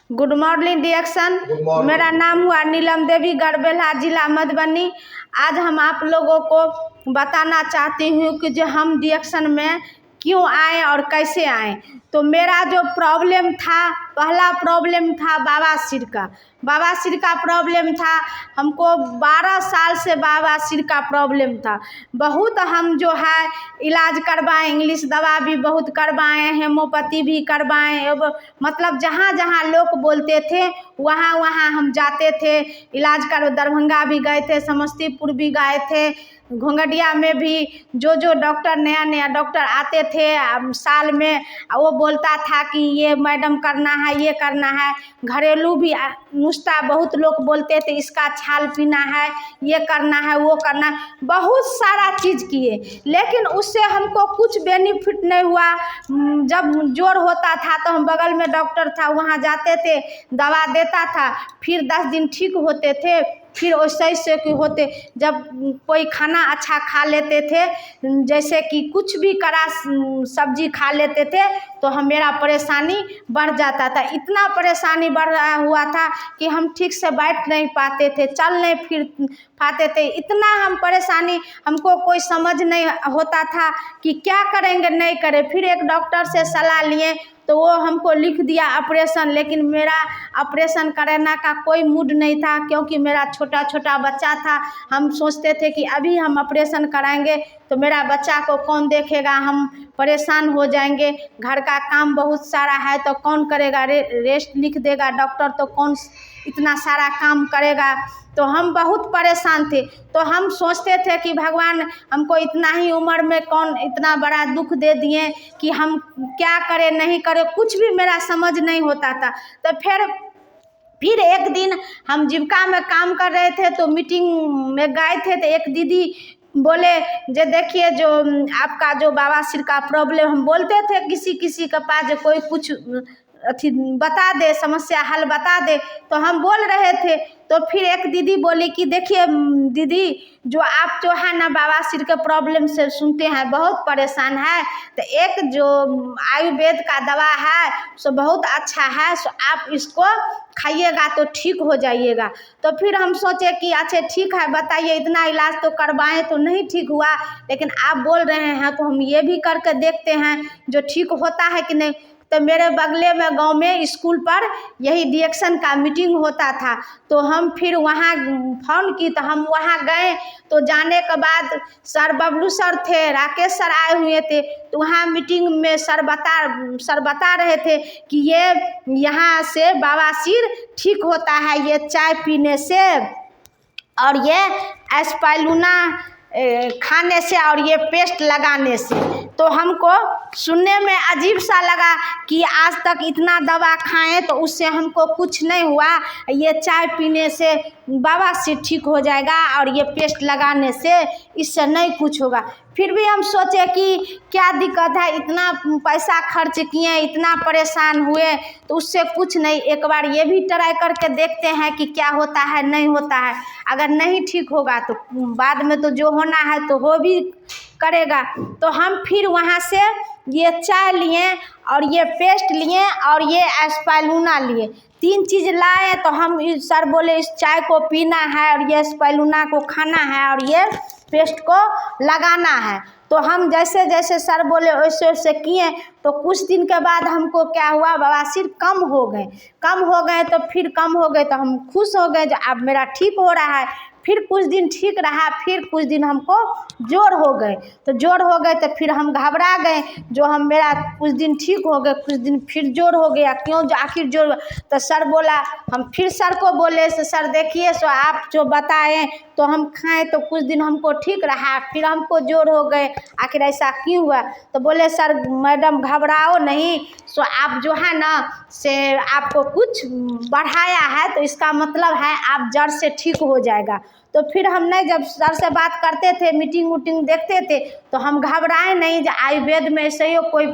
Good morning डिएक्शन। मेरा नाम हुआ नीलम देवी, गढ़बेला जिला मधुबनी। आज हम आप लोगों को बताना चाहती हूँ कि जो हम डिएक्शन में क्यों आए और कैसे आए। तो मेरा जो प्रॉब्लम था, पहला प्रॉब्लम था बवासीर का प्रॉब्लम था। हमको 12 साल से बवासीर का प्रॉब्लम था। बहुत हम जो है इलाज करवाएं, इंग्लिश दवा भी बहुत करवाएं, हेमोपैथी भी करवाएं, मतलब जहाँ जहाँ लोग बोलते थे वहाँ वहाँ हम जाते थे इलाज कर। दरभंगा भी गए थे, समस्तीपुर भी गए थे, घोंघडिया में भी जो डॉक्टर नया नया डॉक्टर आते थे साल में, वो बोलता था कि ये मैडम करना है, ये करना है। घरेलू भी नुस्खा बहुत लोग बोलते थे, इसका छाल पीना है, ये करना है, वो करना है, बहुत सारा चीज़ किए, लेकिन उससे हमको कुछ बेनिफिट नहीं हुआ। जब जोर होता था तो हम बगल में डॉक्टर था, वहाँ जाते थे, दवा देता था, फिर 10 दिन ठीक होते थे, फिर वैसे से कि होते। जब कोई खाना अच्छा खा लेते थे, जैसे कि कुछ भी कड़ा सब्जी खा लेते थे, तो मेरा परेशानी बढ़ जाता था। इतना परेशानी बढ़ रहा हुआ था कि हम ठीक से बैठ नहीं पाते थे, चल नहीं फिर पाते थे। इतना हम परेशानी, हमको कोई समझ नहीं होता था कि क्या करेंगे नहीं करें। फिर एक डॉक्टर से सलाह लिए तो वो हमको लिख दिया ऑपरेशन, लेकिन मेरा ऑपरेशन कराना का कोई मूड नहीं था, क्योंकि मेरा छोटा छोटा बच्चा था। हम सोचते थे कि अभी हम ऑपरेशन कराएंगे तो मेरा बच्चा को कौन देखेगा, हम परेशान हो जाएंगे, घर का काम बहुत सारा है तो कौन करेगा, रेस्ट लिख देगा डॉक्टर तो कौन इतना सारा काम करेगा। तो हम बहुत परेशान थे। तो हम सोचते थे कि भगवान हमको इतना ही उम्र में कौन इतना बड़ा दुख दे दिए कि हम क्या करें नहीं करें, कुछ भी मेरा समझ नहीं होता था। तो फिर एक दिन हम जीविका में काम कर रहे थे तो मीटिंग में गए थे, तो एक दीदी बोले जे देखिए जो आपका जो बवासीर का प्रॉब्लम, हम बोलते थे किसी किसी के पास जो कोई कुछ अथी बता दे, समस्या हल बता दे, तो हम बोल रहे थे। तो फिर एक दीदी बोली कि देखिए दीदी, जो आप जो है ना बवासीर के प्रॉब्लम से सुनते हैं बहुत परेशान है, तो एक जो आयुर्वेद का दवा है सो बहुत अच्छा है, सो आप इसको खाइएगा तो ठीक हो जाइएगा। तो फिर हम सोचे कि अच्छा ठीक है, बताइए, इतना इलाज तो करवाएं तो नहीं ठीक हुआ, लेकिन आप बोल रहे हैं तो हम ये भी करके देखते हैं जो ठीक होता है कि नहीं। तो मेरे बगले में गांव में स्कूल पर यही डिएक्शन का मीटिंग होता था, तो हम फिर वहाँ फोन की, तो हम वहाँ गए। तो जाने के बाद सर बबलू सर थे, राकेश सर आए हुए थे, तो वहाँ मीटिंग में सर बता रहे थे कि ये यहाँ से बवासीर ठीक होता है ये चाय पीने से, और ये एस्पाइरुलिना खाने से, और ये पेस्ट लगाने से। तो हमको सुनने में अजीब सा लगा कि आज तक इतना दवा खाएं तो उससे हमको कुछ नहीं हुआ, ये चाय पीने से बवासीर ठीक हो जाएगा और ये पेस्ट लगाने से इससे नहीं कुछ होगा। फिर भी हम सोचे कि क्या दिक्कत है, इतना पैसा खर्च किए, इतना परेशान हुए, तो उससे कुछ नहीं, एक बार ये भी ट्राई करके देखते हैं कि क्या होता है नहीं होता है। अगर नहीं ठीक होगा तो बाद में तो जो होना है तो हो भी करेगा। तो हम फिर वहाँ से ये चाय लिए और ये पेस्ट लिए और ये एस्पाइरुलिना लिए, 3 चीज़ लाए। तो हम सर बोले इस चाय को पीना है और ये एस्पाइरुलिना को खाना है और ये पेस्ट को लगाना है। तो हम जैसे जैसे सर बोले वैसे वैसे किए। तो कुछ दिन के बाद हमको क्या हुआ, बवासीर कम हो गए। तो फिर कम हो गए तो हम खुश हो गए जो अब मेरा ठीक हो रहा है। फिर कुछ दिन ठीक रहा, फिर कुछ दिन हमको जोड़ हो गए। तो जोड़ हो गए तो फिर हम घबरा गए, जो हम मेरा कुछ दिन ठीक हो गए, कुछ दिन फिर जोड़ हो गया, क्यों जो आखिर जोड़। तो सर बोला, हम फिर सर को बोले सर देखिए सो आप जो बताएं तो हम खाएं, तो कुछ दिन हमको ठीक रहा, फिर हमको जोड़ हो गए, आखिर ऐसा क्यों हुआ। तो बोले सर मैडम घबराओ नहीं, सो आप जो है ना से आपको कुछ बढ़ाया है, तो इसका मतलब है आप जड़ से ठीक हो जाएगा। तो फिर हमने जब सर से बात करते थे, मीटिंग वूटिंग देखते थे, तो हम घबराए नहीं। जो आयुर्वेद में ऐसे ही कोई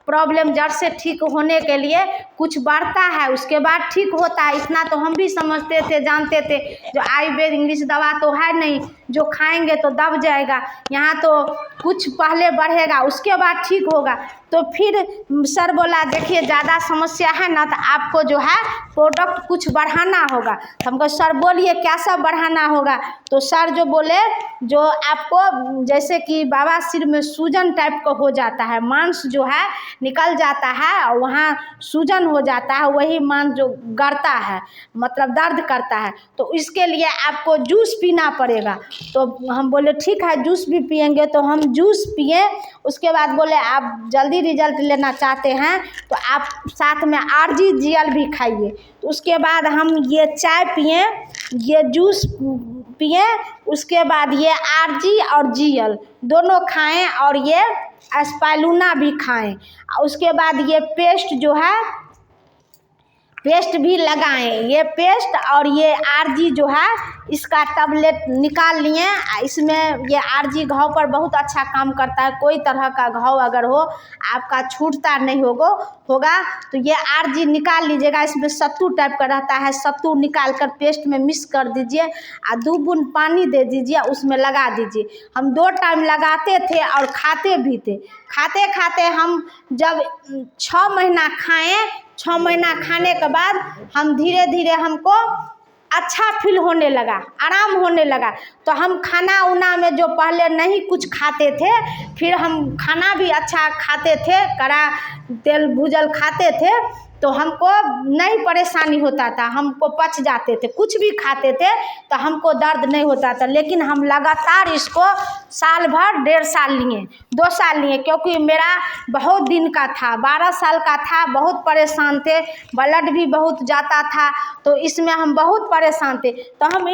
प्रॉब्लम जड़ से ठीक होने के लिए कुछ बढ़ता है उसके बाद ठीक होता है, इतना तो हम भी समझते थे, जानते थे। जो आयुर्वेद इंग्लिश दवा तो है नहीं, जो खाएंगे तो दब जाएगा, यहाँ तो कुछ पहले बढ़ेगा उसके बाद ठीक होगा। तो फिर सर बोला देखिए ज़्यादा समस्या है ना, तो आपको जो है प्रोडक्ट कुछ बढ़ाना होगा। तो हमको सर बोलिए क्या सब बढ़ाना होगा। तो सर जो बोले जो आपको जैसे कि बवासीर में सूजन टाइप का हो जाता है, मांस जो है निकल जाता है और वहाँ सूजन हो जाता है, वही मांस जो गड़ता है मतलब दर्द करता है, तो इसके लिए आपको जूस पीना पड़ेगा। तो हम बोले ठीक है जूस भी पिएंगे। तो हम जूस पिए। उसके बाद बोले आप जल्दी रिजल्ट लेना चाहते हैं तो आप साथ में RGGL भी खाइए। तो उसके बाद हम ये चाय पिए, ये जूस पिए, उसके बाद ये RG और GL दोनों खाएं और ये स्पाइरुलिना भी खाएं। उसके बाद ये पेस्ट जो है पेस्ट भी लगाएं। ये पेस्ट और ये RG जो है इसका टैबलेट निकाल लिए। इसमें ये RG घाव पर बहुत अच्छा काम करता है। कोई तरह का घाव अगर हो आपका छूटता नहीं होगा तो ये RG निकाल लीजिएगा। इसमें सत्तू टाइप का रहता है, सत्तू निकाल कर पेस्ट में मिक्स कर दीजिए और 2 बूंद पानी दे दीजिए, उसमें लगा दीजिए। हम 2 टाइम लगाते थे और खाते भी थे। खाते खाते हम जब 6 महीना खाएं, 6 महीना खाने के बाद हम धीरे धीरे हमको अच्छा फील होने लगा, आराम होने लगा। तो हम खाना उना में जो पहले नहीं कुछ खाते थे, फिर हम खाना भी अच्छा खाते थे, कड़ा तेल भूजल खाते थे, तो हमको नहीं परेशानी होता था, हमको पच जाते थे। कुछ भी खाते थे तो हमको दर्द नहीं होता था। लेकिन हम लगातार इसको साल भर 1.5 साल लिए, 2 साल लिए, क्योंकि मेरा बहुत दिन का था, 12 साल का था, बहुत परेशान थे, ब्लड भी बहुत जाता था, तो इसमें हम बहुत परेशान थे। तो हम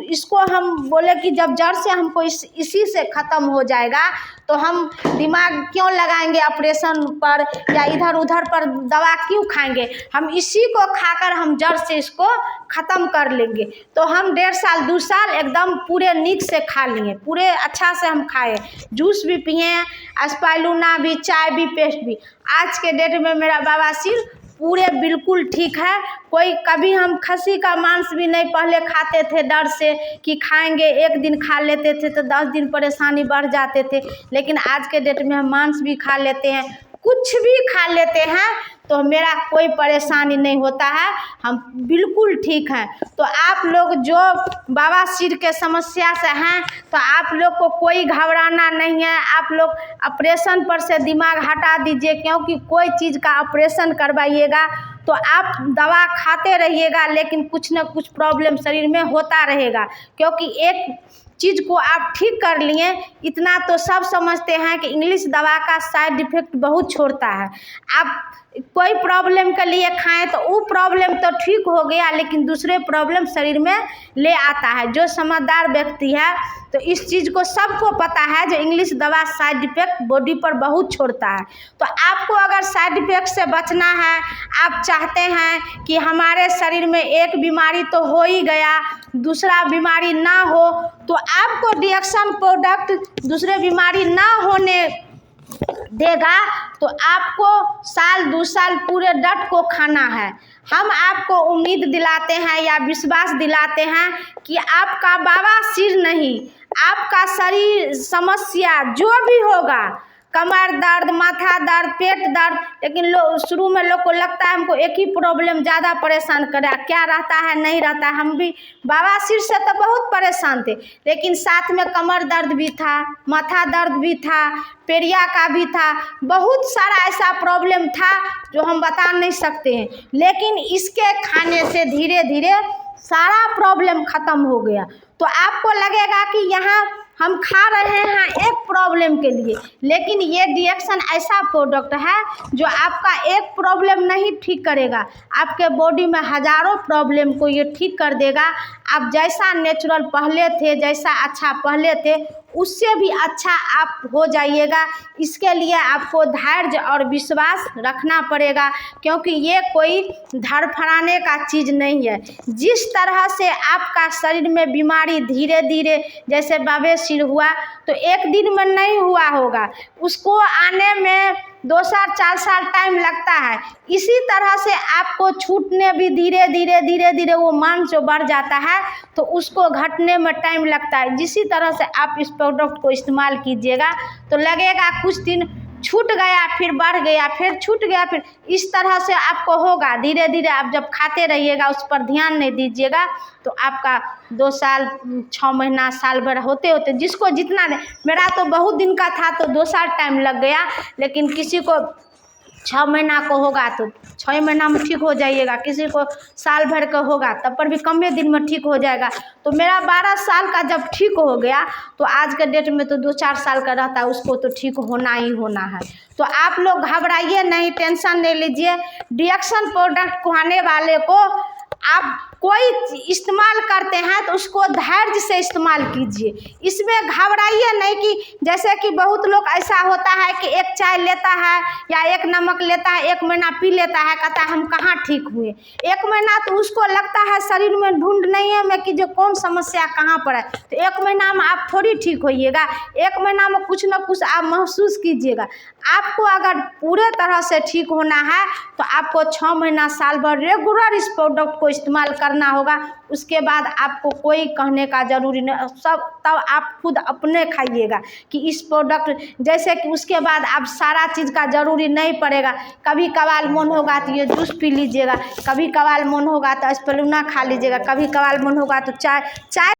इसको हम बोले कि जब जड़ से हमको इसी से ख़त्म हो जाएगा तो हम दिमाग क्यों लगाएंगे ऑपरेशन पर या इधर उधर पर दवा क्यों खाएंगे, हम इसी को खाकर हम जड़ से इसको ख़त्म कर लेंगे। तो हम 1.5 साल 2 साल एकदम पूरे नीक से खा लिए, पूरे अच्छा से हम खाए, जूस भी पिए, स्पाइरुलिना भी, चाय भी, पेस्ट भी। आज के डेट में मेरा बवासीर पूरे बिल्कुल ठीक है। कोई कभी हम खस्सी का मांस भी नहीं पहले खाते थे डर से कि खाएंगे, एक दिन खा लेते थे तो 10 दिन परेशानी बढ़ जाते थे। लेकिन आज के डेट में हम मांस भी खा लेते हैं, कुछ भी खा लेते हैं, तो मेरा कोई परेशानी नहीं होता है, हम बिल्कुल ठीक हैं। तो आप लोग जो बवासीर के समस्या से हैं तो आप लोग को कोई घबराना नहीं है। आप लोग ऑपरेशन पर से दिमाग हटा दीजिए, क्योंकि कोई चीज़ का ऑपरेशन करवाइएगा तो आप दवा खाते रहिएगा, लेकिन कुछ न कुछ प्रॉब्लम शरीर में होता रहेगा। क्योंकि एक चीज़ को आप ठीक कर लिए, इतना तो सब समझते हैं कि इंग्लिश दवा का साइड इफ़ेक्ट बहुत छोड़ता है। आप कोई प्रॉब्लम के लिए खाएं तो वो प्रॉब्लम तो ठीक हो गया, लेकिन दूसरे प्रॉब्लम शरीर में ले आता है। जो समझदार व्यक्ति है तो इस चीज़ को सबको पता है, जो इंग्लिश दवा साइड इफ़ेक्ट बॉडी पर बहुत छोड़ता है। तो आपको अगर साइड इफ़ेक्ट से बचना है, आप चाहते हैं कि हमारे शरीर में एक बीमारी तो हो ही गया, दूसरा बीमारी ना हो, तो आपको डिएक्शन प्रोडक्ट दूसरे बीमारी ना होने देगा। तो आपको साल 2 साल पूरे डट को खाना है। हम आपको उम्मीद दिलाते हैं या विश्वास दिलाते हैं कि आपका बवासीर नहीं, आपका शरीर समस्या जो भी होगा, कमर दर्द, माथा दर्द, पेट दर्द, लेकिन शुरू में लोग को लगता है हमको एक ही प्रॉब्लम ज़्यादा परेशान करे, क्या रहता है नहीं रहता है। हम भी बवासीर से तो बहुत परेशान थे, लेकिन साथ में कमर दर्द भी था, माथा दर्द भी था, पेरिया का भी था, बहुत सारा ऐसा प्रॉब्लम था जो हम बता नहीं सकते हैं। लेकिन इसके खाने से धीरे धीरे सारा प्रॉब्लम ख़त्म हो गया। तो आपको लगेगा कि यहाँ हम खा रहे हैं एक प्रॉब्लम के लिए, लेकिन ये डिएक्शन ऐसा प्रोडक्ट है जो आपका एक प्रॉब्लम नहीं ठीक करेगा, आपके बॉडी में हज़ारों प्रॉब्लम को ये ठीक कर देगा। आप जैसा नेचुरल पहले थे, जैसा अच्छा पहले थे, उससे भी अच्छा आप हो जाइएगा। इसके लिए आपको धैर्य और विश्वास रखना पड़ेगा, क्योंकि ये कोई धड़फड़ाने का चीज़ नहीं है। जिस तरह से आपका शरीर में बीमारी धीरे धीरे जैसे बवासीर हुआ तो एक दिन में नहीं हुआ होगा, उसको आने में 2 साल 4 साल टाइम लगता है। इसी तरह से आपको छूटने भी धीरे धीरे वो मांस जो बढ़ जाता है तो उसको घटने में टाइम लगता है। जिसी तरह से आप इस प्रोडक्ट को इस्तेमाल कीजिएगा तो लगेगा कुछ दिन छूट गया, फिर बढ़ गया, फिर छूट गया, फिर इस तरह से आपको होगा। धीरे धीरे आप जब खाते रहिएगा, उस पर ध्यान नहीं दीजिएगा तो आपका 2 साल 6 महीना साल भर होते होते जिसको जितना मेरा तो बहुत दिन का था तो 2 साल टाइम लग गया, लेकिन किसी को 6 महीना को होगा तो 6 महीना में ठीक हो जाइएगा, किसी को साल भर का होगा तब पर भी कम दिन में ठीक हो जाएगा। तो मेरा 12 साल का जब ठीक हो गया तो आज के डेट में तो 2-4 साल का रहता है, उसको तो ठीक होना ही होना है। तो आप लोग घबराइए नहीं, टेंशन नहीं लीजिए। डिएक्शन प्रोडक्ट खाने वाले को आप कोई इस्तेमाल करते हैं तो उसको धैर्य से इस्तेमाल कीजिए। इसमें घबराइए नहीं कि जैसे कि बहुत लोग ऐसा होता है कि एक चाय लेता है या एक नमक लेता है, 1 महीना पी लेता है, कहता है हम कहाँ ठीक हुए। 1 महीना तो उसको लगता है शरीर में ढूंढ नहीं है मैं कि जो कौन समस्या कहाँ पर है, तो 1 महीना में आप थोड़ी ठीक होइएगा। 1 महीना में कुछ ना कुछ आप महसूस कीजिएगा। आपको अगर पूरे तरह से ठीक होना है तो आपको 6 महीना साल भर रेगुलर इस प्रोडक्ट को इस्तेमाल करना होगा। उसके बाद आपको कोई कहने का ज़रूरी नहीं, सब तब आप खुद अपने खाइएगा कि इस प्रोडक्ट जैसे कि उसके बाद आप सारा चीज़ का ज़रूरी नहीं पड़ेगा। कभी कभार मन होगा तो ये जूस पी लीजिएगा, कभी कभार मन होगा तो एस्पिरुलिना खा लीजिएगा, कभी कभार मन होगा तो चाय